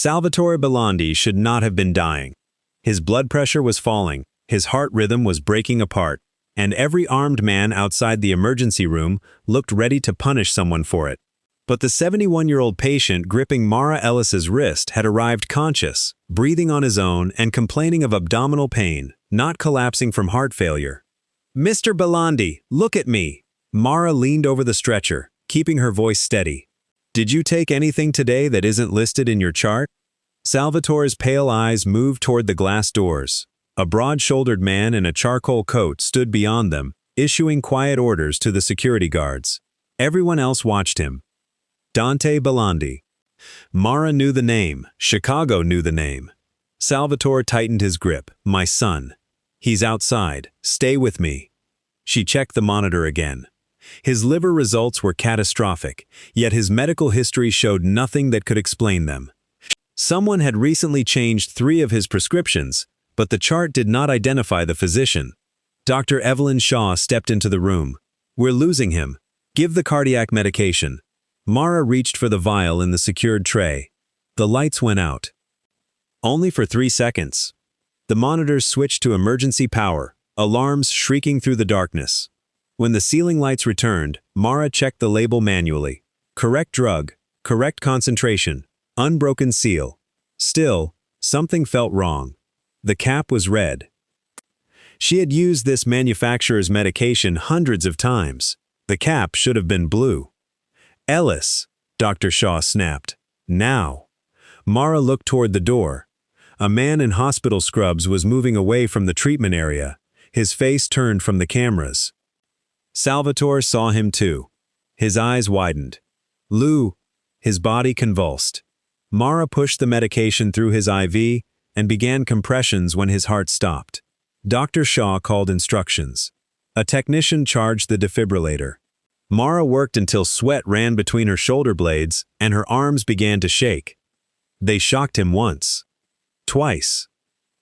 Salvatore Bellandi should not have been dying. His blood pressure was falling, his heart rhythm was breaking apart, and every armed man outside the emergency room looked ready to punish someone for it. But the 71-year-old patient gripping Mara Ellis's wrist had arrived conscious, breathing on his own and complaining of abdominal pain, not collapsing from heart failure. "Mr. Bellandi, look at me!" Mara leaned over the stretcher, keeping her voice steady. "Did you take anything today that isn't listed in your chart?" Salvatore's pale eyes moved toward the glass doors. A broad-shouldered man in a charcoal coat stood beyond them, issuing quiet orders to the security guards. Everyone else watched him. Dante Bellandi. Mara knew the name. Chicago knew the name. Salvatore tightened his grip. "My son. He's outside. Stay with me." She checked the monitor again. His liver results were catastrophic, yet his medical history showed nothing that could explain them. Someone had recently changed 3 of his prescriptions, but the chart did not identify the physician. Dr. Evelyn Shaw stepped into the room. "We're losing him. Give the cardiac medication." Mara reached for the vial in the secured tray. The lights went out. Only for 3 seconds. The monitors switched to emergency power, alarms shrieking through the darkness. When the ceiling lights returned, Mara checked the label manually. Correct drug, correct concentration, unbroken seal. Still, something felt wrong. The cap was red. She had used this manufacturer's medication hundreds of times. The cap should have been blue. "Ellis," Dr. Shaw snapped. "Now." Mara looked toward the door. A man in hospital scrubs was moving away from the treatment area, his face turned from the cameras. Salvatore saw him too. His eyes widened. "Lou," his body convulsed. Mara pushed the medication through his IV and began compressions when his heart stopped. Dr. Shaw called instructions. A technician charged the defibrillator. Mara worked until sweat ran between her shoulder blades and her arms began to shake. They shocked him once. Twice.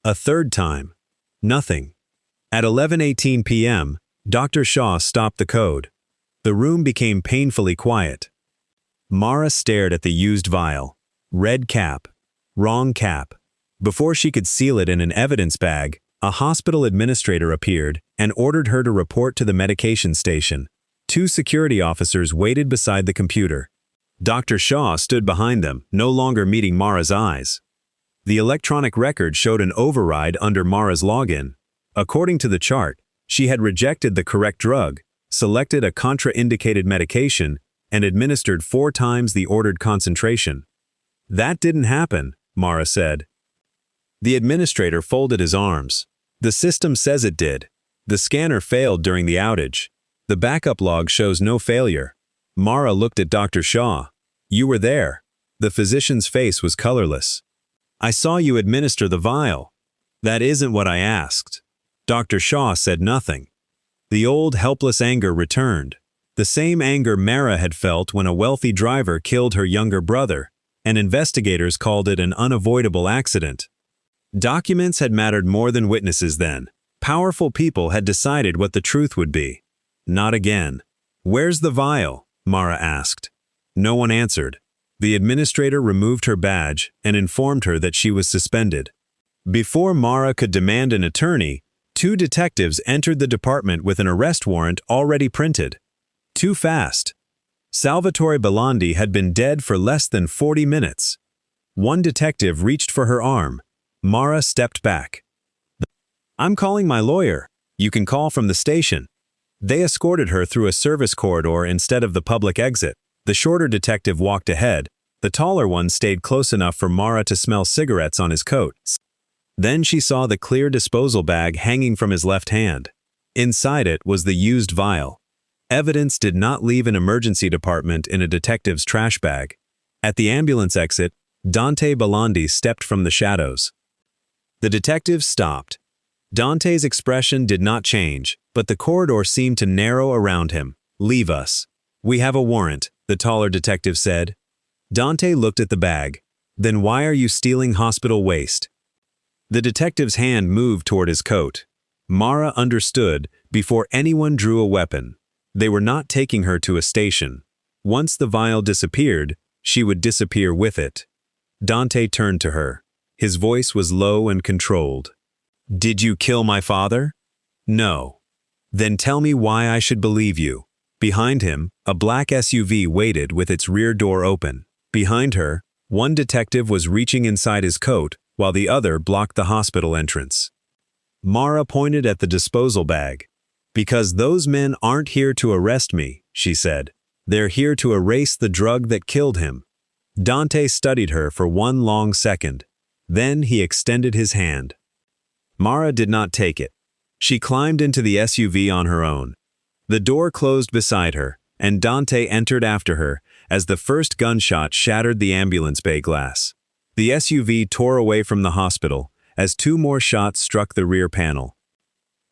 A third time. Nothing. At 11:18 p.m., Dr. Shaw stopped the code. The room became painfully quiet. Mara stared at the used vial. Red cap. Wrong cap. Before she could seal it in an evidence bag, a hospital administrator appeared and ordered her to report to the medication station. 2 security officers waited beside the computer. Dr. Shaw stood behind them, no longer meeting Mara's eyes. The electronic record showed an override under Mara's login. According to the chart, she had rejected the correct drug, selected a contraindicated medication, and administered 4 times the ordered concentration. "That didn't happen," Mara said. The administrator folded his arms. "The system says it did. The scanner failed during the outage. The backup log shows no failure." Mara looked at Dr. Shaw. "You were there." The physician's face was colorless. "I saw you administer the vial." "That isn't what I asked." Dr. Shaw said nothing. The old helpless anger returned. The same anger Mara had felt when a wealthy driver killed her younger brother, and investigators called it an unavoidable accident. Documents had mattered more than witnesses then. Powerful people had decided what the truth would be. Not again. "Where's the vial?" Mara asked. No one answered. The administrator removed her badge and informed her that she was suspended. Before Mara could demand an attorney, 2 detectives entered the department with an arrest warrant already printed. Too fast. Salvatore Bellandi had been dead for less than 40 minutes. One detective reached for her arm. Mara stepped back. "I'm calling my lawyer. You can call from the station." They escorted her through a service corridor instead of the public exit. The shorter detective walked ahead. The taller one stayed close enough for Mara to smell cigarettes on his coat. Then she saw the clear disposal bag hanging from his left hand. Inside it was the used vial. Evidence did not leave an emergency department in a detective's trash bag. At the ambulance exit, Dante Bellandi stepped from the shadows. The detective stopped. Dante's expression did not change, but the corridor seemed to narrow around him. "Leave us. We have a warrant," the taller detective said. Dante looked at the bag. "Then why are you stealing hospital waste?" The detective's hand moved toward his coat. Mara understood before anyone drew a weapon. They were not taking her to a station. Once the vial disappeared, she would disappear with it. Dante turned to her. His voice was low and controlled. "Did you kill my father?" "No." "Then tell me why I should believe you." Behind him, a black SUV waited with its rear door open. Behind her, one detective was reaching inside his coat while the other blocked the hospital entrance. Mara pointed at the disposal bag. "Because those men aren't here to arrest me," she said. "They're here to erase the drug that killed him." Dante studied her for one long second. Then he extended his hand. Mara did not take it. She climbed into the SUV on her own. The door closed beside her, and Dante entered after her as the first gunshot shattered the ambulance bay glass. The SUV tore away from the hospital as two more shots struck the rear panel.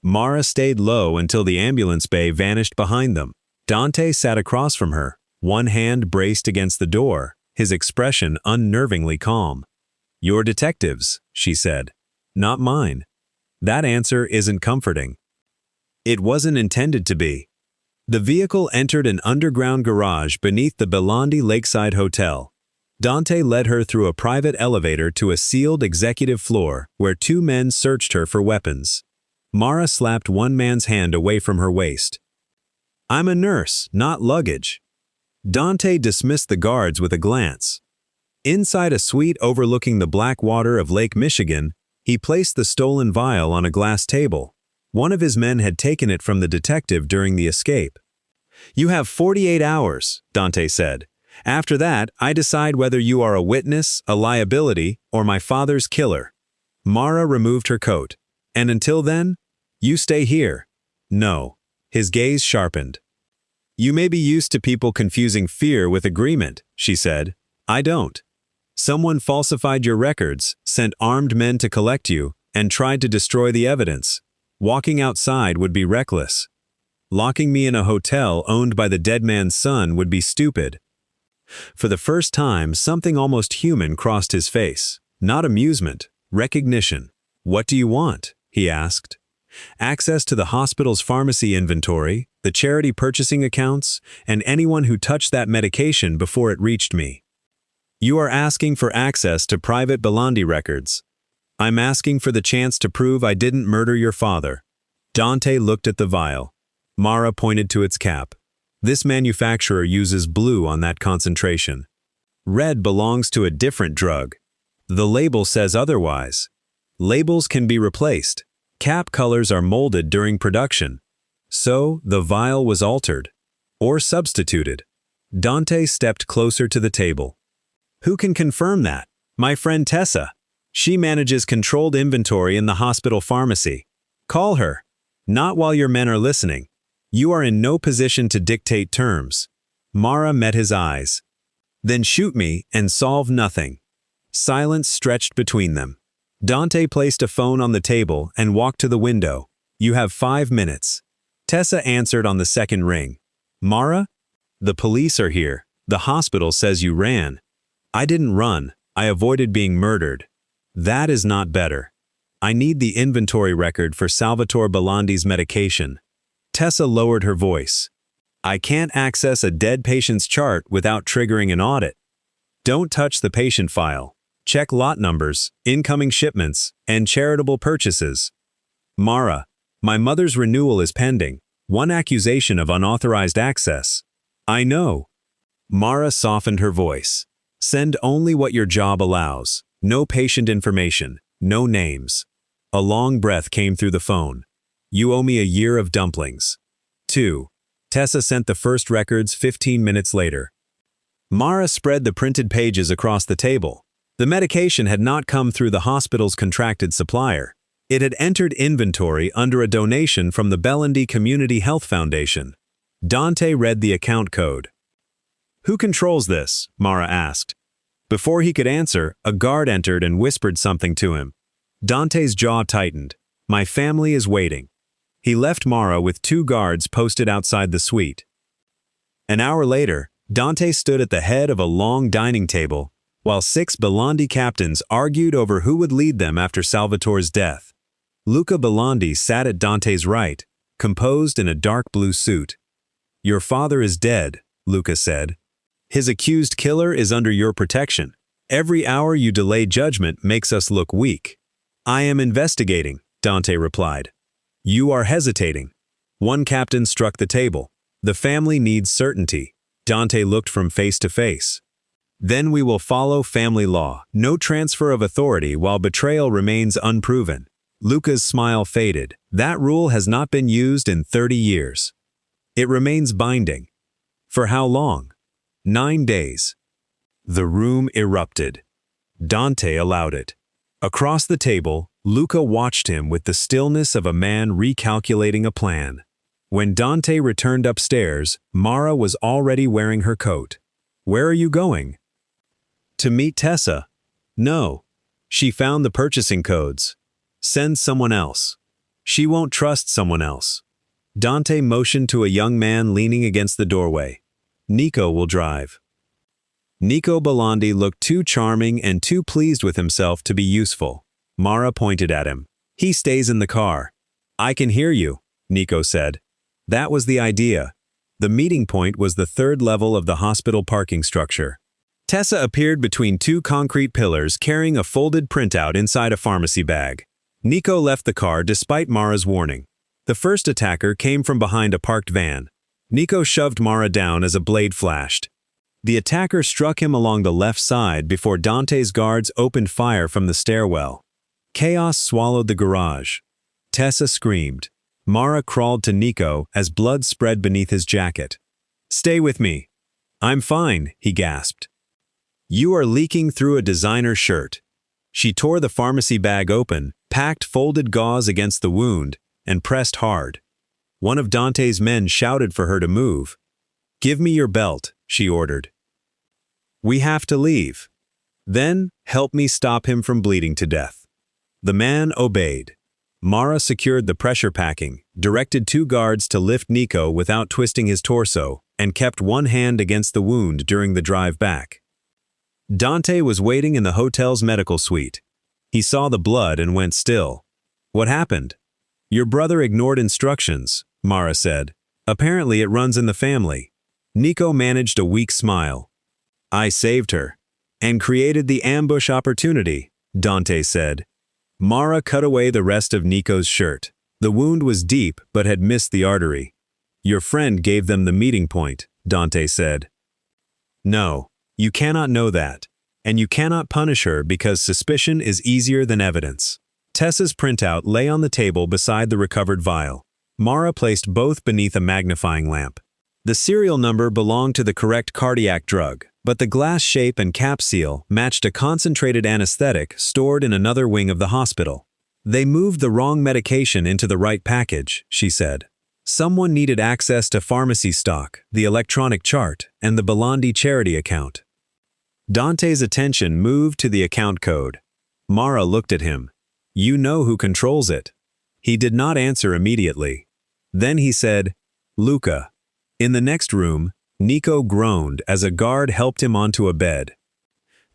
Mara stayed low until the ambulance bay vanished behind them. Dante sat across from her, one hand braced against the door, his expression unnervingly calm. "Your detectives," she said. "Not mine." That answer isn't comforting. It wasn't intended to be. The vehicle entered an underground garage beneath the Bellandi Lakeside Hotel. Dante led her through a private elevator to a sealed executive floor where two men searched her for weapons. Mara slapped one man's hand away from her waist. "I'm a nurse, not luggage." Dante dismissed the guards with a glance. Inside a suite overlooking the black water of Lake Michigan, he placed the stolen vial on a glass table. One of his men had taken it from the detective during the escape. "You have 48 hours, Dante said. "After that, I decide whether you are a witness, a liability, or my father's killer." Mara removed her coat. "And until then, you stay here." "No." His gaze sharpened. "You may be used to people confusing fear with agreement," she said. "I don't. Someone falsified your records, sent armed men to collect you, and tried to destroy the evidence. Walking outside would be reckless. Locking me in a hotel owned by the dead man's son would be stupid." For the first time, something almost human crossed his face. Not amusement, recognition. "What do you want?" he asked. "Access to the hospital's pharmacy inventory, the charity purchasing accounts, and anyone who touched that medication before it reached me." "You are asking for access to private Bellandi records." "I'm asking for the chance to prove I didn't murder your father." Dante looked at the vial. Mara pointed to its cap. "This manufacturer uses blue on that concentration. Red belongs to a different drug. The label says otherwise. Labels can be replaced. Cap colors are molded during production. So, the vial was altered. Or substituted." Dante stepped closer to the table. "Who can confirm that?" "My friend Tessa. She manages controlled inventory in the hospital pharmacy. Call her." "Not while your men are listening. You are in no position to dictate terms." Mara met his eyes. "Then shoot me and solve nothing." Silence stretched between them. Dante placed a phone on the table and walked to the window. "You have 5 minutes." Tessa answered on the second ring. "Mara? The police are here. The hospital says you ran." "I didn't run. I avoided being murdered." "That is not better. I need the inventory record for Salvatore Bellandi's medication." Tessa lowered her voice. "I can't access a dead patient's chart without triggering an audit." "Don't touch the patient file. Check lot numbers, incoming shipments, and charitable purchases." "Mara, my mother's renewal is pending. One accusation of unauthorized access." "I know." Mara softened her voice. "Send only what your job allows. No patient information. No names." A long breath came through the phone. "You owe me a year of dumplings." 2. Tessa sent the first records 15 minutes later. Mara spread the printed pages across the table. The medication had not come through the hospital's contracted supplier. It had entered inventory under a donation from the Bellandi Community Health Foundation. Dante read the account code. "Who controls this?" Mara asked. Before he could answer, a guard entered and whispered something to him. Dante's jaw tightened. "My family is waiting." He left Mara with 2 guards posted outside the suite. An hour later, Dante stood at the head of a long dining table, while 6 Bellandi captains argued over who would lead them after Salvatore's death. Luca Bellandi sat at Dante's right, composed in a dark blue suit. "Your father is dead," Luca said. "His accused killer is under your protection. Every hour you delay judgment makes us look weak. I am investigating, Dante replied. You are hesitating. One captain struck the table. The family needs certainty. Dante looked from face to face. Then we will follow family law. No transfer of authority while betrayal remains unproven. Luca's smile faded. That rule has not been used in 30 years. It remains binding. For how long? 9 days. The room erupted. Dante allowed it. Across the table, Luca watched him with the stillness of a man recalculating a plan. When Dante returned upstairs, Mara was already wearing her coat. Where are you going? To meet Tessa. No. She found the purchasing codes. Send someone else. She won't trust someone else. Dante motioned to a young man leaning against the doorway. Nico will drive. Nico Bellandi looked too charming and too pleased with himself to be useful. Mara pointed at him. He stays in the car. I can hear you, Nico said. That was the idea. The meeting point was the third level of the hospital parking structure. Tessa appeared between two concrete pillars carrying a folded printout inside a pharmacy bag. Nico left the car despite Mara's warning. The first attacker came from behind a parked van. Nico shoved Mara down as a blade flashed. The attacker struck him along the left side before Dante's guards opened fire from the stairwell. Chaos swallowed the garage. Tessa screamed. Mara crawled to Nico as blood spread beneath his jacket. Stay with me. I'm fine, he gasped. You are leaking through a designer shirt. She tore the pharmacy bag open, packed folded gauze against the wound, and pressed hard. One of Dante's men shouted for her to move. Give me your belt, she ordered. We have to leave. Then, help me stop him from bleeding to death. The man obeyed. Mara secured the pressure packing, directed two guards to lift Nico without twisting his torso, and kept one hand against the wound during the drive back. Dante was waiting in the hotel's medical suite. He saw the blood and went still. What happened? Your brother ignored instructions, Mara said. Apparently it runs in the family. Nico managed a weak smile. I saved her. And created the ambush opportunity, Dante said. Mara cut away the rest of Nico's shirt. The wound was deep but had missed the artery. Your friend gave them the meeting point, Dante said. No, you cannot know that. And you cannot punish her because suspicion is easier than evidence. Tessa's printout lay on the table beside the recovered vial. Mara placed both beneath a magnifying lamp. The serial number belonged to the correct cardiac drug, but the glass shape and cap seal matched a concentrated anesthetic stored in another wing of the hospital. They moved the wrong medication into the right package, she said. Someone needed access to pharmacy stock, the electronic chart, and the Bellandi charity account. Dante's attention moved to the account code. Mara looked at him. You know who controls it. He did not answer immediately. Then he said, Luca. In the next room, Nico groaned as a guard helped him onto a bed.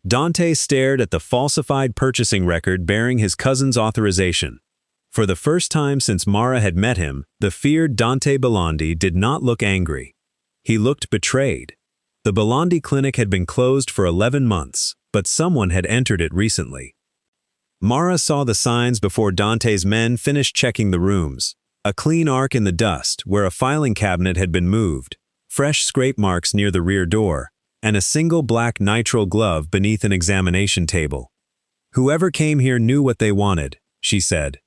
Dante stared at the falsified purchasing record bearing his cousin's authorization. For the first time since Mara had met him, the feared Dante Bellandi did not look angry. He looked betrayed. The Bellandi clinic had been closed for 11 months, but someone had entered it recently. Mara saw the signs before Dante's men finished checking the rooms. A clean arc in the dust where a filing cabinet had been moved, fresh scrape marks near the rear door, and a single black nitrile glove beneath an examination table. Whoever came here knew what they wanted, she said.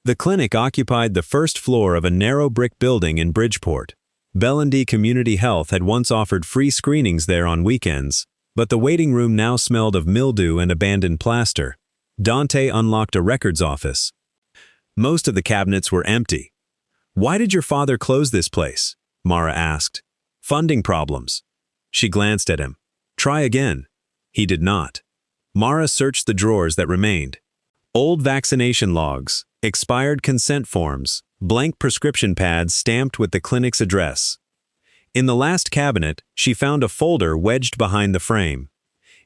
The clinic occupied the first floor of a narrow brick building in Bridgeport. Bellandi Community Health had once offered free screenings there on weekends, but the waiting room now smelled of mildew and abandoned plaster. Dante unlocked a records office. Most of the cabinets were empty. Why did your father close this place? Mara asked. Funding problems. She glanced at him. Try again. He did not. Mara searched the drawers that remained. Old vaccination logs, expired consent forms, blank prescription pads stamped with the clinic's address. In the last cabinet, she found a folder wedged behind the frame.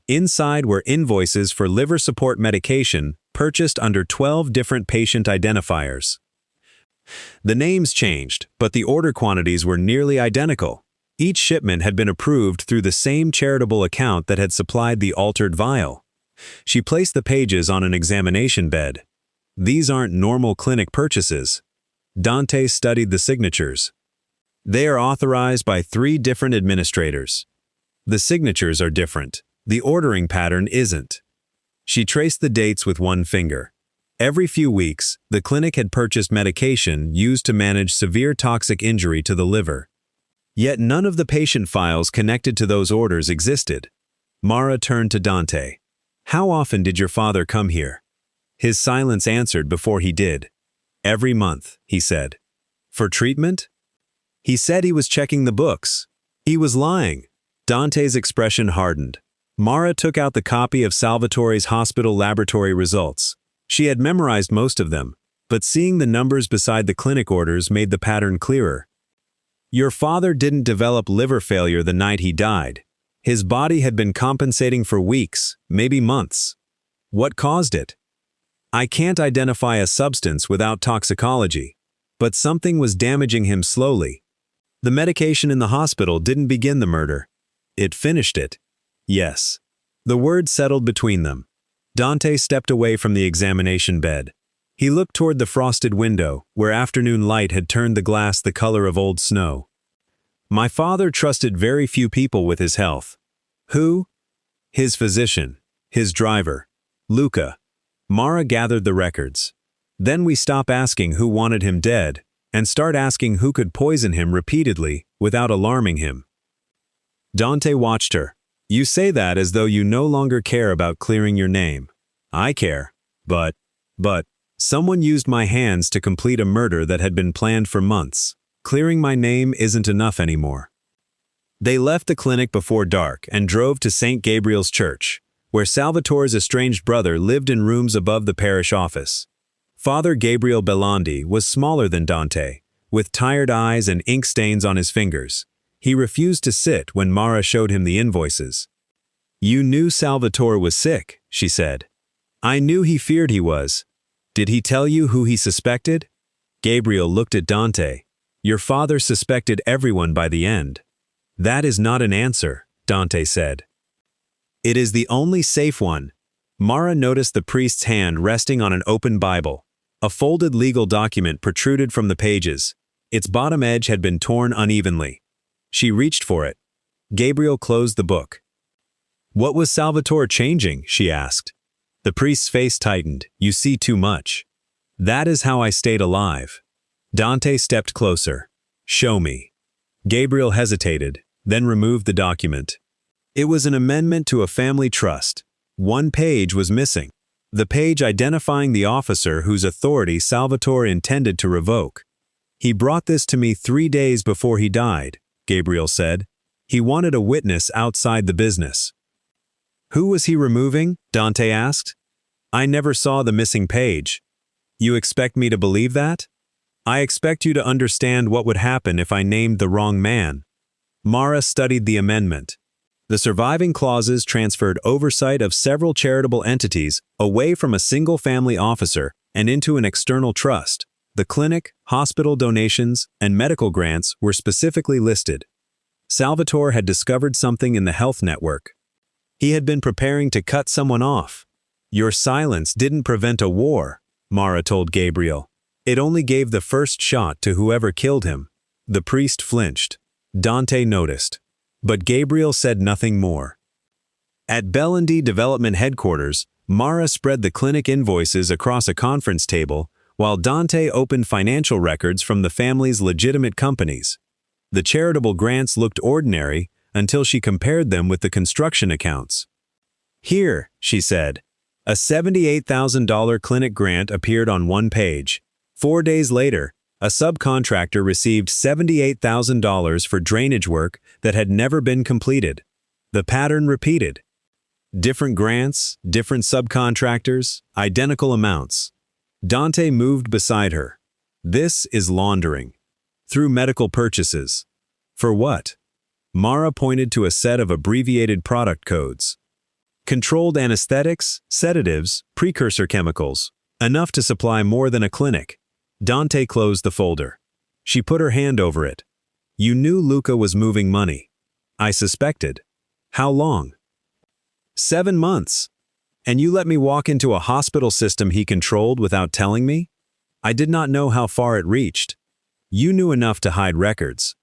Inside were invoices for liver support medication purchased under 12 different patient identifiers. The names changed, but the order quantities were nearly identical. Each shipment had been approved through the same charitable account that had supplied the altered vial. She placed the pages on an examination bed. These aren't normal clinic purchases. Dante studied the signatures. They are authorized by 3 different administrators. The signatures are different. The ordering pattern isn't. She traced the dates with one finger. Every few weeks, the clinic had purchased medication used to manage severe toxic injury to the liver. Yet none of the patient files connected to those orders existed. Mara turned to Dante. "How often did your father come here?" His silence answered before he did. "Every month," he said. "For treatment?" "He said he was checking the books." He was lying. Dante's expression hardened. Mara took out the copy of Salvatore's hospital laboratory results. She had memorized most of them, but seeing the numbers beside the clinic orders made the pattern clearer. "Your father didn't develop liver failure the night he died. His body had been compensating for weeks, maybe months. What caused it? I can't identify a substance without toxicology, but something was damaging him slowly. The medication in the hospital didn't begin the murder. It finished it." "Yes." The word settled between them. Dante stepped away from the examination bed. He looked toward the frosted window, where afternoon light had turned the glass the color of old snow. "My father trusted very few people with his health." "Who?" "His physician. His driver. Luca." Mara gathered the records. "Then we stop asking who wanted him dead, and start asking who could poison him repeatedly without alarming him." Dante watched her. "You say that as though you no longer care about clearing your name. I care. But, someone used my hands to complete a murder that had been planned for months. Clearing my name isn't enough anymore." They left the clinic before dark and drove to St. Gabriel's Church, where Salvatore's estranged brother lived in rooms above the parish office. Father Gabriel Bellandi was smaller than Dante, with tired eyes and ink stains on his fingers. He refused to sit when Mara showed him the invoices. "You knew Salvatore was sick," she said. "I knew he feared he was. Did he tell you who he suspected?" Gabriel looked at Dante. "Your father suspected everyone by the end." "That is not an answer," Dante said. "It is the only safe one." Mara noticed the priest's hand resting on an open Bible. A folded legal document protruded from the pages. Its bottom edge had been torn unevenly. She reached for it. Gabriel closed the book. "What was Salvatore changing?" she asked. The priest's face tightened. "You see too much." "That is how I stayed alive." Dante stepped closer. "Show me." Gabriel hesitated, then removed the document. It was an amendment to a family trust. One page was missing. The page identifying the officer whose authority Salvatore intended to revoke. "He brought this to me 3 days before he died," Gabriel said. "He wanted a witness outside the business." "Who was he removing?" Dante asked. "I never saw the missing page." "You expect me to believe that?" "I expect you to understand what would happen if I named the wrong man." Mara studied the amendment. The surviving clauses transferred oversight of several charitable entities away from a single family officer and into an external trust. The clinic, hospital donations, and medical grants were specifically listed. Salvatore had discovered something in the health network. He had been preparing to cut someone off. "Your silence didn't prevent a war," Mara told Gabriel. "It only gave the first shot to whoever killed him." The priest flinched. Dante noticed. But Gabriel said nothing more. At Bellandi Development Headquarters, Mara spread the clinic invoices across a conference table, while Dante opened financial records from the family's legitimate companies. The charitable grants looked ordinary until she compared them with the construction accounts. "Here," she said. A $78,000 clinic grant appeared on one page. 4 days later, a subcontractor received $78,000 for drainage work that had never been completed. The pattern repeated. Different grants, different subcontractors, identical amounts. Dante moved beside her. "This is laundering. Through medical purchases." "For what?" Mara pointed to a set of abbreviated product codes. "Controlled anesthetics, sedatives, precursor chemicals. Enough to supply more than a clinic." Dante closed the folder. She put her hand over it. You knew Luca was moving money. I suspected. How long? 7 months. And you let me walk into a hospital system he controlled without telling me? I did not know how far it reached. You knew enough to hide records.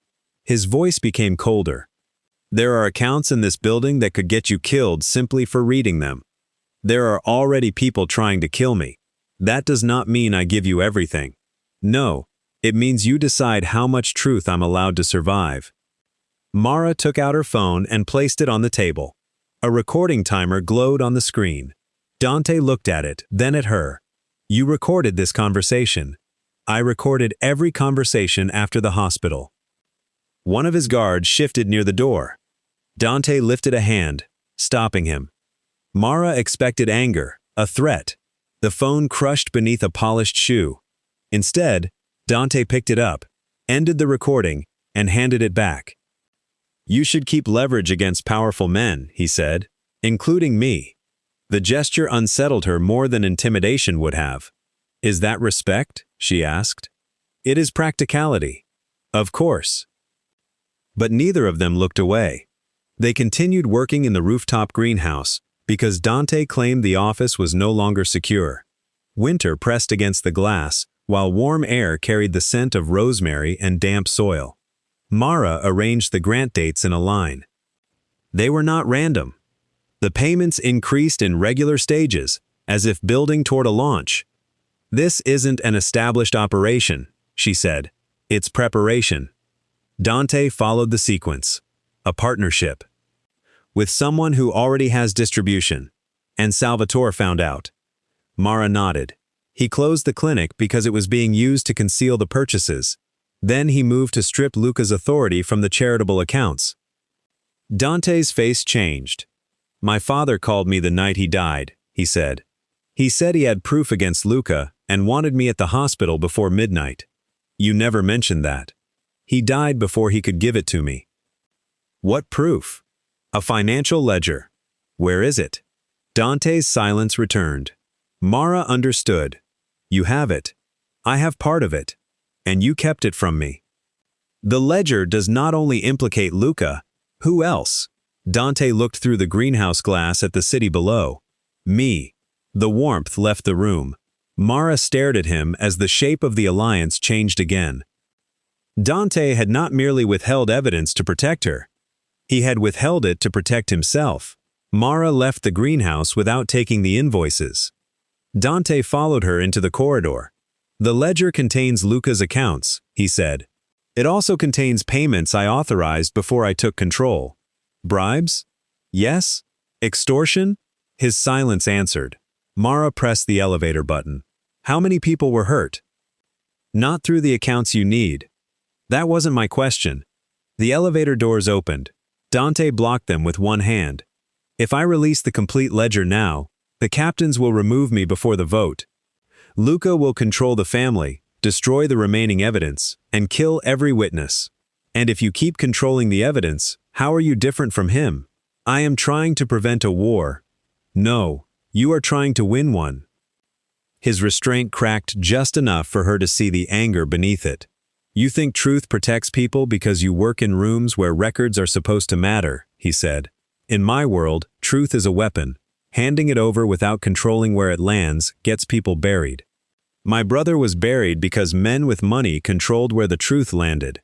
His voice became colder. There are accounts in this building that could get you killed simply for reading them. There are already people trying to kill me. That does not mean I give you everything. No, it means you decide how much truth I'm allowed to survive. Mara took out her phone and placed it on the table. A recording timer glowed on the screen. Dante looked at it, then at her. You recorded this conversation. I recorded every conversation after the hospital. One of his guards shifted near the door. Dante lifted a hand, stopping him. Mara expected anger, a threat. The phone crushed beneath a polished shoe. Instead, Dante picked it up, ended the recording, and handed it back. You should keep leverage against powerful men, he said, including me. The gesture unsettled her more than intimidation would have. Is that respect? She asked. It is practicality. Of course. But neither of them looked away. They continued working in the rooftop greenhouse, because Dante claimed the office was no longer secure. Winter pressed against the glass, while warm air carried the scent of rosemary and damp soil. Mara arranged the grant dates in a line. They were not random. The payments increased in regular stages, as if building toward a launch. This isn't an established operation, she said. It's preparation. Dante followed the sequence. A partnership. With someone who already has distribution. And Salvatore found out. Mara nodded. He closed the clinic because it was being used to conceal the purchases. Then he moved to strip Luca's authority from the charitable accounts. Dante's face changed. My father called me the night he died, he said. He said he had proof against Luca and wanted me at the hospital before midnight. You never mentioned that. He died before he could give it to me. What proof? A financial ledger. Where is it? Dante's silence returned. Mara understood. You have it. I have part of it. And you kept it from me. The ledger does not only implicate Luca. Who else? Dante looked through the greenhouse glass at the city below. Me. The warmth left the room. Mara stared at him as the shape of the alliance changed again. Dante had not merely withheld evidence to protect her. He had withheld it to protect himself. Mara left the greenhouse without taking the invoices. Dante followed her into the corridor. The ledger contains Luca's accounts, he said. It also contains payments I authorized before I took control. Bribes? Yes? Extortion? His silence answered. Mara pressed the elevator button. How many people were hurt? Not through the accounts you need. That wasn't my question. The elevator doors opened. Dante blocked them with one hand. If I release the complete ledger now, the captains will remove me before the vote. Luca will control the family, destroy the remaining evidence, and kill every witness. And if you keep controlling the evidence, how are you different from him? I am trying to prevent a war. No, you are trying to win one. His restraint cracked just enough for her to see the anger beneath it. You think truth protects people because you work in rooms where records are supposed to matter, he said. In my world, truth is a weapon. Handing it over without controlling where it lands gets people buried. My brother was buried because men with money controlled where the truth landed.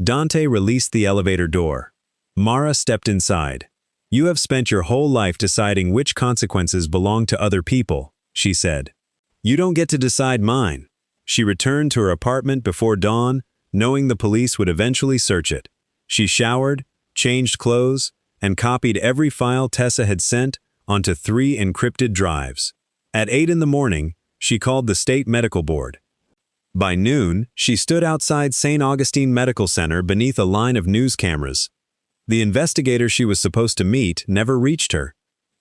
Dante released the elevator door. Mara stepped inside. You have spent your whole life deciding which consequences belong to other people, she said. You don't get to decide mine. She returned to her apartment before dawn, knowing the police would eventually search it. She showered, changed clothes, and copied every file Tessa had sent onto 3 encrypted drives. At 8 in the morning, she called the State Medical Board. By noon, she stood outside St. Augustine Medical Center beneath a line of news cameras. The investigator she was supposed to meet never reached her.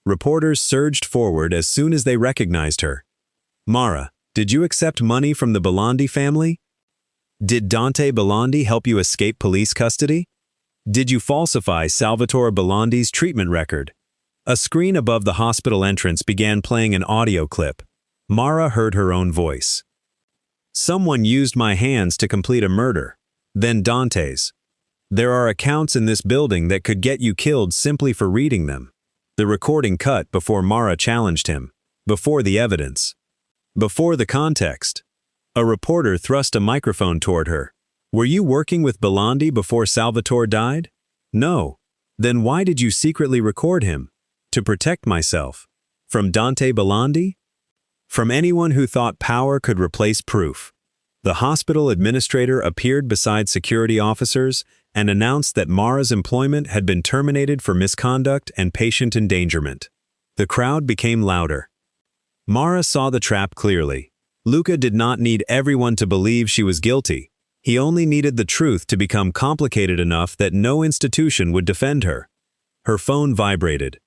Reporters surged forward as soon as they recognized her. Mara, did you accept money from the Bellandi family? Did Dante Bellandi help you escape police custody? Did you falsify Salvatore Bellandi's treatment record? A screen above the hospital entrance began playing an audio clip. Mara heard her own voice. Someone used my hands to complete a murder. Then Dante's. There are accounts in this building that could get you killed simply for reading them. The recording cut before Mara challenged him, before the evidence, before the context. A reporter thrust a microphone toward her. Were you working with Bellandi before Salvatore died? No. Then why did you secretly record him? To protect myself. From Dante Bellandi? From anyone who thought power could replace proof. The hospital administrator appeared beside security officers and announced that Mara's employment had been terminated for misconduct and patient endangerment. The crowd became louder. Mara saw the trap clearly. Luca did not need everyone to believe she was guilty. He only needed the truth to become complicated enough that no institution would defend her. Her phone vibrated.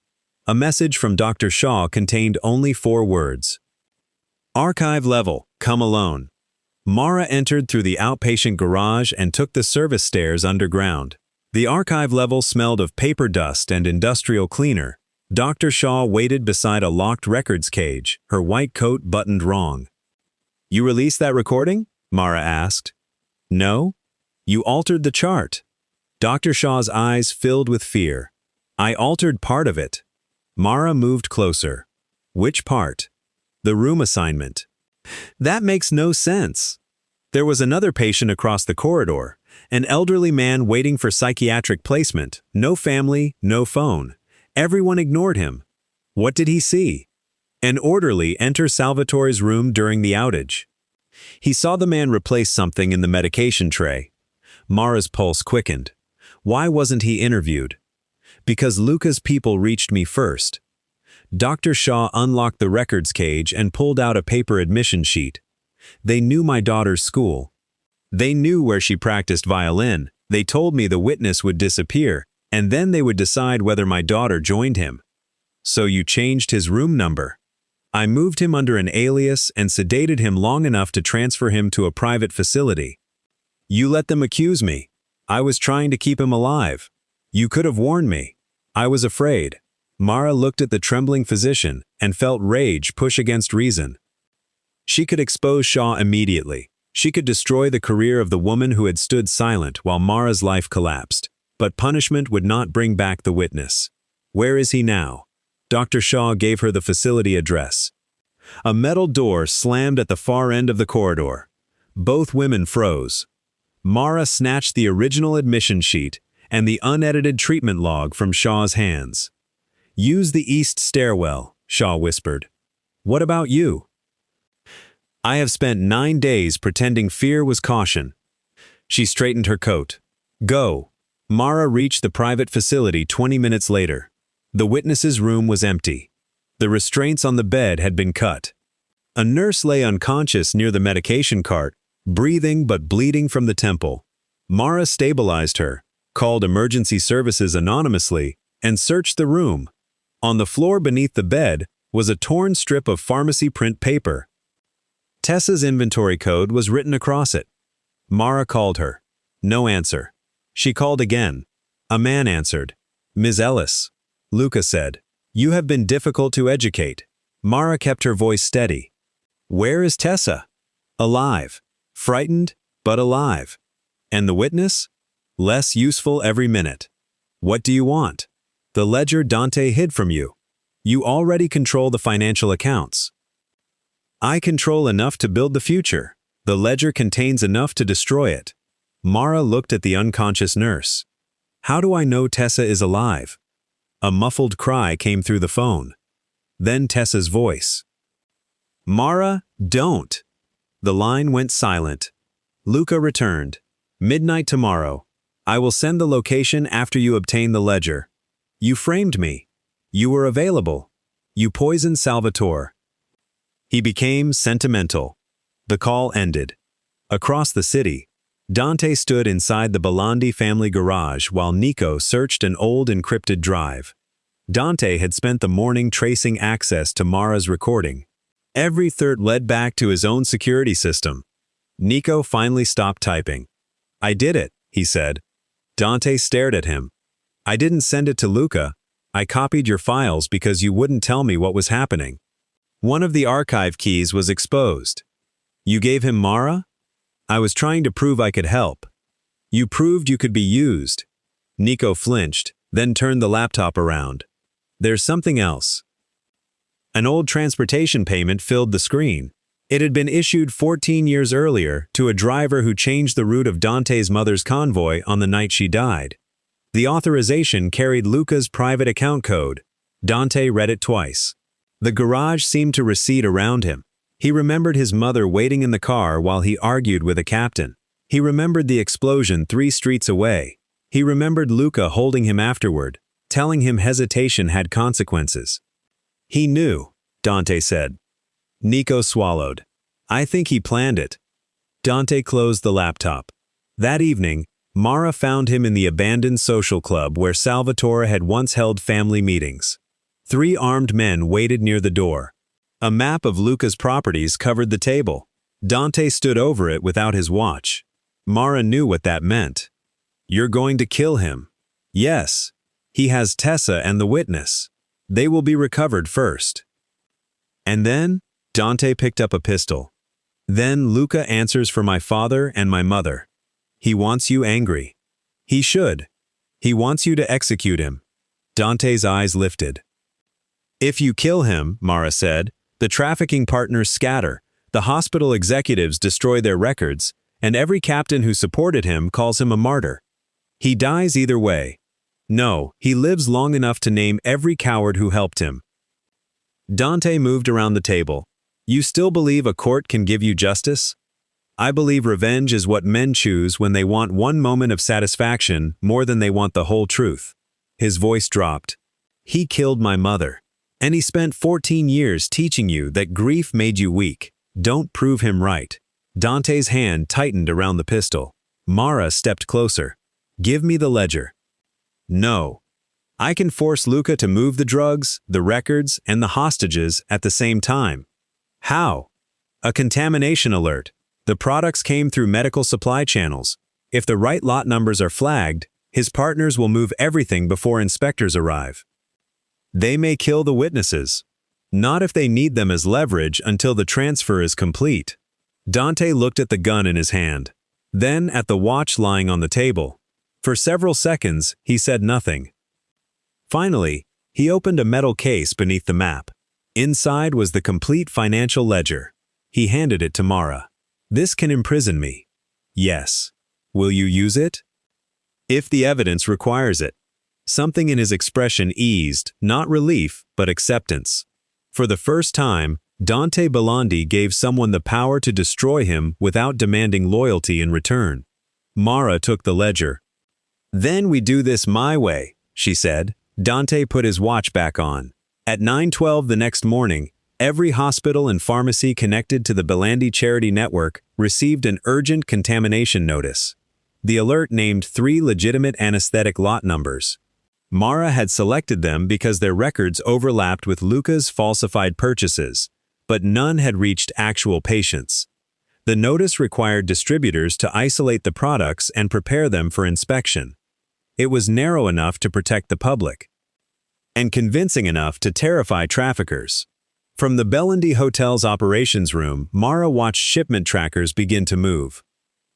A message from Dr. Shaw contained only 4 words. Archive level, come alone. Mara entered through the outpatient garage and took the service stairs underground. The archive level smelled of paper dust and industrial cleaner. Dr. Shaw waited beside a locked records cage, her white coat buttoned wrong. You released that recording? Mara asked. No? You altered the chart. Dr. Shaw's eyes filled with fear. I altered part of it. Mara moved closer. Which part? The room assignment. That makes no sense. There was another patient across the corridor, an elderly man waiting for psychiatric placement, no family, no phone. Everyone ignored him. What did he see? An orderly enter Salvatore's room during the outage. He saw the man replace something in the medication tray. Mara's pulse quickened. Why wasn't he interviewed? Because Luca's people reached me first. Dr. Shaw unlocked the records cage and pulled out a paper admission sheet. They knew my daughter's school. They knew where she practiced violin. They told me the witness would disappear, and then they would decide whether my daughter joined him. So you changed his room number. I moved him under an alias and sedated him long enough to transfer him to a private facility. You let them accuse me. I was trying to keep him alive. You could have warned me. I was afraid. Mara looked at the trembling physician and felt rage push against reason. She could expose Shaw immediately. She could destroy the career of the woman who had stood silent while Mara's life collapsed. But punishment would not bring back the witness. Where is he now? Dr. Shaw gave her the facility address. A metal door slammed at the far end of the corridor. Both women froze. Mara snatched the original admission sheet and the unedited treatment log from Shaw's hands. Use the east stairwell, Shaw whispered. What about you? I have spent 9 days pretending fear was caution. She straightened her coat. Go. Mara reached the private facility 20 minutes later. The witness's room was empty. The restraints on the bed had been cut. A nurse lay unconscious near the medication cart, breathing but bleeding from the temple. Mara stabilized her, called emergency services anonymously, and searched the room. On the floor beneath the bed was a torn strip of pharmacy print paper. Tessa's inventory code was written across it. Mara called her. No answer. She called again. A man answered. Ms. Ellis. Luca said. You have been difficult to educate. Mara kept her voice steady. Where is Tessa? Alive. Frightened, but alive. And the witness? Less useful every minute. What do you want? The ledger Dante hid from you. You already control the financial accounts. I control enough to build the future. The ledger contains enough to destroy it. Mara looked at the unconscious nurse. How do I know Tessa is alive? A muffled cry came through the phone. Then Tessa's voice. Mara, don't. The line went silent. Luca returned. Midnight tomorrow. I will send the location after you obtain the ledger. You framed me. You were available. You poisoned Salvatore. He became sentimental. The call ended. Across the city, Dante stood inside the Bellandi family garage while Nico searched an old encrypted drive. Dante had spent the morning tracing access to Mara's recording. Every third led back to his own security system. Nico finally stopped typing. I did it, he said. Dante stared at him. I didn't send it to Luca. I copied your files because you wouldn't tell me what was happening. One of the archive keys was exposed. You gave him Mara? I was trying to prove I could help. You proved you could be used. Nico flinched, then turned the laptop around. There's something else. An old transportation payment filled the screen. It had been issued 14 years earlier to a driver who changed the route of Dante's mother's convoy on the night she died. The authorization carried Luca's private account code. Dante read it twice. The garage seemed to recede around him. He remembered his mother waiting in the car while he argued with a captain. He remembered the explosion 3 streets away. He remembered Luca holding him afterward, telling him hesitation had consequences. He knew, Dante said. Nico swallowed. I think he planned it. Dante closed the laptop. That evening, Mara found him in the abandoned social club where Salvatore had once held family meetings. 3 armed men waited near the door. A map of Luca's properties covered the table. Dante stood over it without his watch. Mara knew what that meant. You're going to kill him. Yes. He has Tessa and the witness. They will be recovered first. And then, Dante picked up a pistol. Then Luca answers for my father and my mother. He wants you angry. He should. He wants you to execute him. Dante's eyes lifted. If you kill him, Mara said, the trafficking partners scatter, the hospital executives destroy their records, and every captain who supported him calls him a martyr. He dies either way. No, he lives long enough to name every coward who helped him. Dante moved around the table. You still believe a court can give you justice? I believe revenge is what men choose when they want one moment of satisfaction more than they want the whole truth. His voice dropped. He killed my mother. And he spent 14 years teaching you that grief made you weak. Don't prove him right. Dante's hand tightened around the pistol. Mara stepped closer. Give me the ledger. No. I can force Luca to move the drugs, the records, and the hostages at the same time. How? A contamination alert. The products came through medical supply channels. If the right lot numbers are flagged, his partners will move everything before inspectors arrive. They may kill the witnesses. Not if they need them as leverage until the transfer is complete. Dante looked at the gun in his hand, then at the watch lying on the table. For several seconds, he said nothing. Finally, he opened a metal case beneath the map. Inside was the complete financial ledger. He handed it to Mara. This can imprison me. Yes. Will you use it? If the evidence requires it. Something in his expression eased, not relief, but acceptance. For the first time, Dante Bellandi gave someone the power to destroy him without demanding loyalty in return. Mara took the ledger. Then we do this my way, she said. Dante put his watch back on. At 9:12 the next morning, every hospital and pharmacy connected to the Bellandi Charity Network received an urgent contamination notice. The alert named 3 legitimate anesthetic lot numbers. Mara had selected them because their records overlapped with Luca's falsified purchases, but none had reached actual patients. The notice required distributors to isolate the products and prepare them for inspection. It was narrow enough to protect the public, and convincing enough to terrify traffickers. From the Bellandi Hotel's operations room, Mara watched shipment trackers begin to move.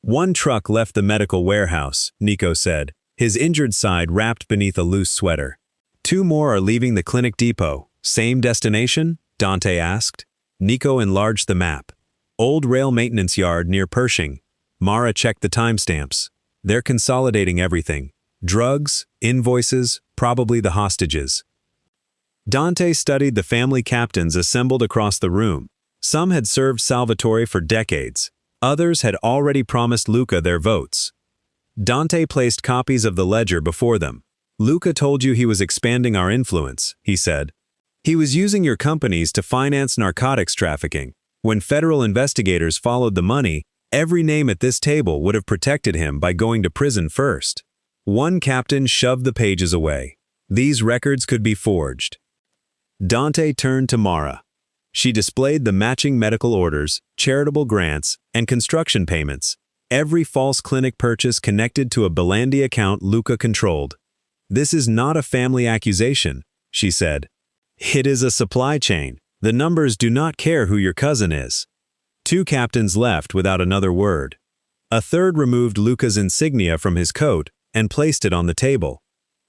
One truck left the medical warehouse, Nico said, his injured side wrapped beneath a loose sweater. 2 more are leaving the clinic depot. Same destination? Dante asked. Nico enlarged the map. Old rail maintenance yard near Pershing. Mara checked the timestamps. They're consolidating everything. Drugs, invoices, probably the hostages. Dante studied the family captains assembled across the room. Some had served Salvatore for decades. Others had already promised Luca their votes. Dante placed copies of the ledger before them. Luca told you he was expanding our influence, he said. He was using your companies to finance narcotics trafficking. When federal investigators followed the money, every name at this table would have protected him by going to prison first. One captain shoved the pages away. These records could be forged. Dante turned to Mara. She displayed the matching medical orders, charitable grants, and construction payments. Every false clinic purchase connected to a Bellandi account Luca controlled. This is not a family accusation, she said. It is a supply chain. The numbers do not care who your cousin is. 2 captains left without another word. A third removed Luca's insignia from his coat and placed it on the table.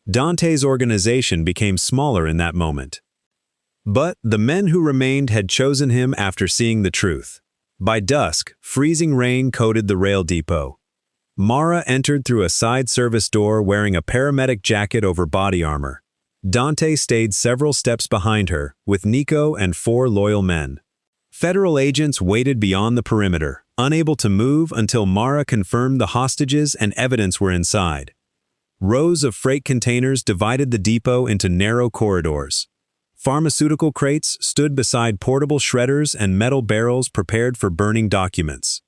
Dante's organization became smaller in that moment. But the men who remained had chosen him after seeing the truth. By dusk, freezing rain coated the rail depot. Mara entered through a side service door wearing a paramedic jacket over body armor. Dante stayed several steps behind her, with Nico and 4 loyal men. Federal agents waited beyond the perimeter, unable to move until Mara confirmed the hostages and evidence were inside. Rows of freight containers divided the depot into narrow corridors. Pharmaceutical crates stood beside portable shredders and metal barrels prepared for burning documents.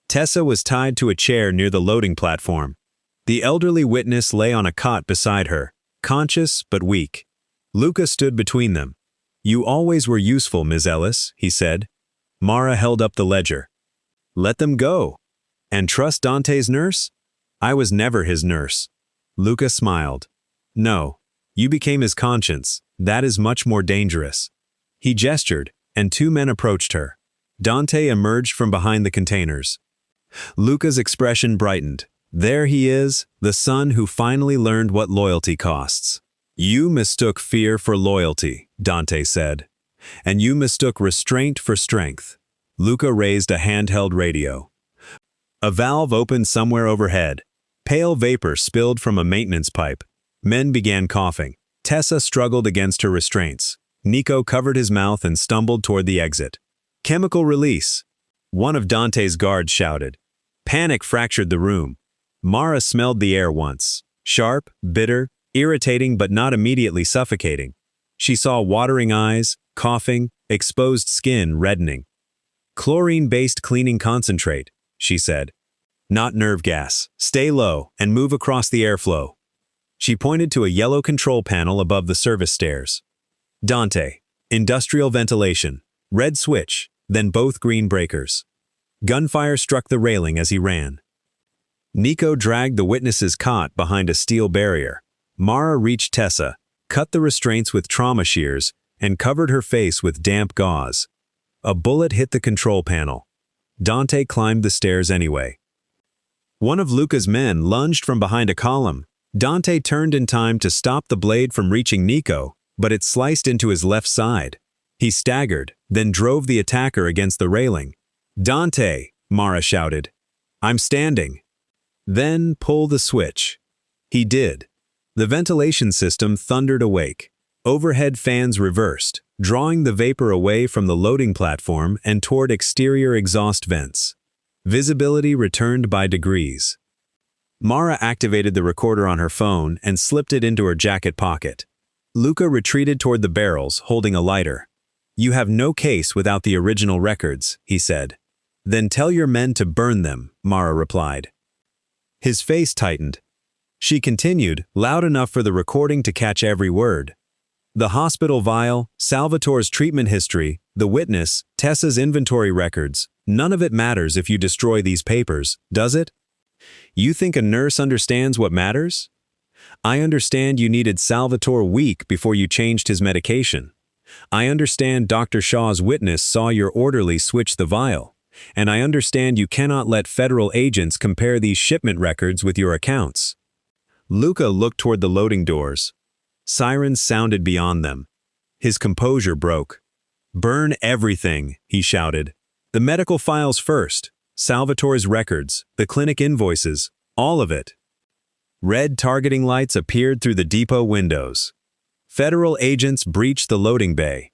Tessa was tied to a chair near the loading platform. The elderly witness lay on a cot beside her, conscious but weak. Luca stood between them. "You always were useful, Ms. Ellis," he said. Mara held up the ledger. "Let them go. And trust Dante's nurse? I was never his nurse." Luca smiled. "No, you became his conscience. That is much more dangerous." He gestured, and 2 men approached her. Dante emerged from behind the containers. Luca's expression brightened. There he is, the son who finally learned what loyalty costs. "You mistook fear for loyalty," Dante said. "And you mistook restraint for strength." Luca raised a handheld radio. A valve opened somewhere overhead. Pale vapor spilled from a maintenance pipe. Men began coughing. Tessa struggled against her restraints. Nico covered his mouth and stumbled toward the exit. "Chemical release!" One of Dante's guards shouted. Panic fractured the room. Mara smelled the air once. Sharp, bitter, irritating but not immediately suffocating. She saw watering eyes, coughing, exposed skin reddening. "Chlorine-based cleaning concentrate," she said. "Not nerve gas. Stay low and move across the airflow." She pointed to a yellow control panel above the service stairs. "Dante, industrial ventilation, red switch, then both green breakers." Gunfire struck the railing as he ran. Nico dragged the witness's cot behind a steel barrier. Mara reached Tessa, cut the restraints with trauma shears, and covered her face with damp gauze. A bullet hit the control panel. Dante climbed the stairs anyway. One of Luca's men lunged from behind a column. Dante turned in time to stop the blade from reaching Nico, but it sliced into his left side. He staggered, then drove the attacker against the railing. "Dante!" Mara shouted. "I'm standing." "Then pull the switch." He did. The ventilation system thundered awake. Overhead fans reversed, drawing the vapor away from the loading platform and toward exterior exhaust vents. Visibility returned by degrees. Mara activated the recorder on her phone and slipped it into her jacket pocket. Luca retreated toward the barrels, holding a lighter. "You have no case without the original records," he said. "Then tell your men to burn them," Mara replied. His face tightened. She continued, loud enough for the recording to catch every word. "The hospital vial, Salvatore's treatment history, the witness, Tessa's inventory records, none of it matters if you destroy these papers, does it? You think a nurse understands what matters? I understand you needed Salvatore weak before you changed his medication. I understand Dr. Shaw's witness saw your orderly switch the vial. And I understand you cannot let federal agents compare these shipment records with your accounts." Luca looked toward the loading doors. Sirens sounded beyond them. His composure broke. "Burn everything," he shouted. "The medical files first, Salvatore's records, the clinic invoices, all of it." Red targeting lights appeared through the depot windows. Federal agents breached the loading bay.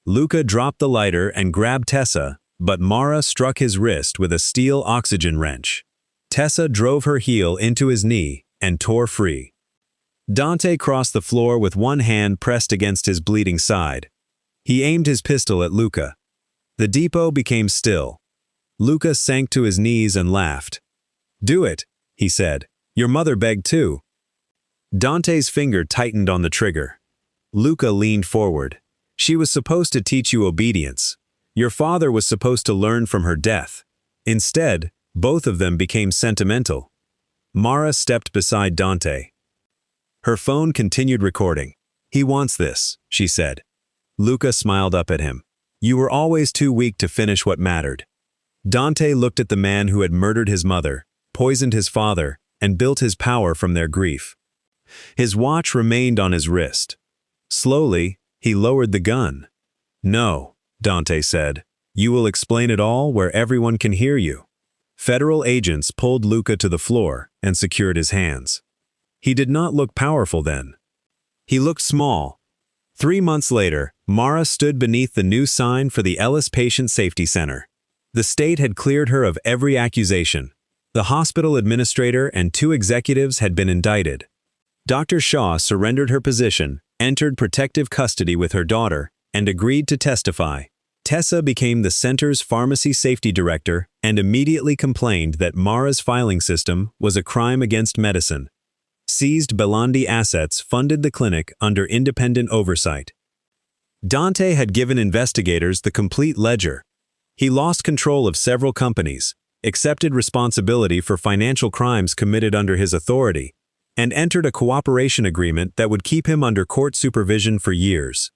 Luca dropped the lighter and grabbed Tessa, but Mara struck his wrist with a steel oxygen wrench. Tessa drove her heel into his knee and tore free. Dante crossed the floor with one hand pressed against his bleeding side. He aimed his pistol at Luca. The depot became still. Luca sank to his knees and laughed. "Do it," he said. "Your mother begged too." Dante's finger tightened on the trigger. Luca leaned forward. "She was supposed to teach you obedience. Your father was supposed to learn from her death. Instead, both of them became sentimental." Mara stepped beside Dante. Her phone continued recording. "He wants this," she said. Luca smiled up at him. "You were always too weak to finish what mattered." Dante looked at the man who had murdered his mother, poisoned his father, and built his power from their grief. His watch remained on his wrist. Slowly, he lowered the gun. "No," Dante said. "You will explain it all where everyone can hear you." Federal agents pulled Luca to the floor and secured his hands. He did not look powerful then. He looked small. 3 months later, Mara stood beneath the new sign for the Ellis Patient Safety Center. The state had cleared her of every accusation. The hospital administrator and 2 executives had been indicted. Dr. Shaw surrendered her position, entered protective custody with her daughter, and agreed to testify. Tessa became the center's pharmacy safety director and immediately complained that Mara's filing system was a crime against medicine. Seized Bellandi assets funded the clinic under independent oversight. Dante had given investigators the complete ledger. He lost control of several companies, accepted responsibility for financial crimes committed under his authority, and entered a cooperation agreement that would keep him under court supervision for years.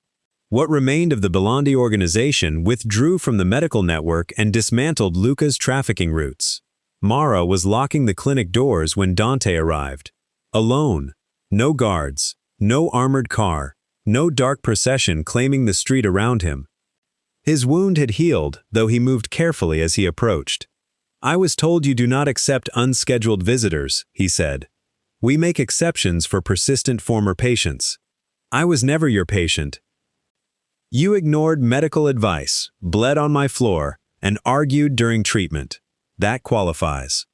What remained of the Bellandi organization withdrew from the medical network and dismantled Luca's trafficking routes. Mara was locking the clinic doors when Dante arrived. Alone, no guards, no armored car, no dark procession claiming the street around him. His wound had healed, though he moved carefully as he approached. "I was told you do not accept unscheduled visitors," he said. "We make exceptions for persistent former patients. I was never your patient. You ignored medical advice, bled on my floor, and argued during treatment. That qualifies."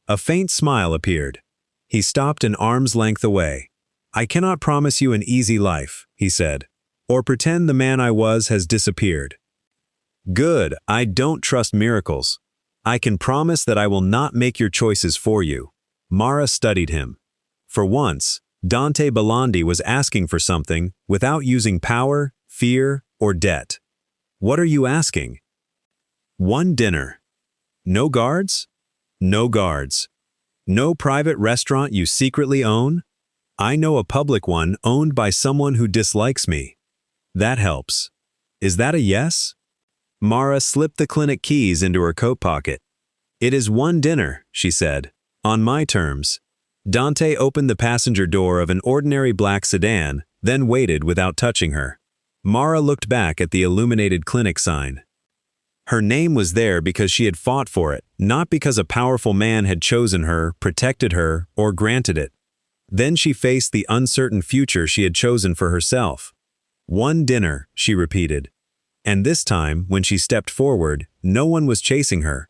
A faint smile appeared. He stopped an arm's length away. "I cannot promise you an easy life," he said, "or pretend the man I was has disappeared." "Good, I don't trust miracles. I can promise that I will not make your choices for you." Mara studied him. For once, Dante Bellandi was asking for something without using power, fear, or debt. "What are you asking?" "1 dinner. No guards? No guards. No private restaurant you secretly own? I know a public one owned by someone who dislikes me. That helps. Is that a yes?" Mara slipped the clinic keys into her coat pocket. "It is 1 dinner," she said, "on my terms." Dante opened the passenger door of an ordinary black sedan, then waited without touching her. Mara looked back at the illuminated clinic sign. Her name was there because she had fought for it, not because a powerful man had chosen her, protected her, or granted it. Then she faced the uncertain future she had chosen for herself. 1 dinner, she repeated. And this time, when she stepped forward, no one was chasing her.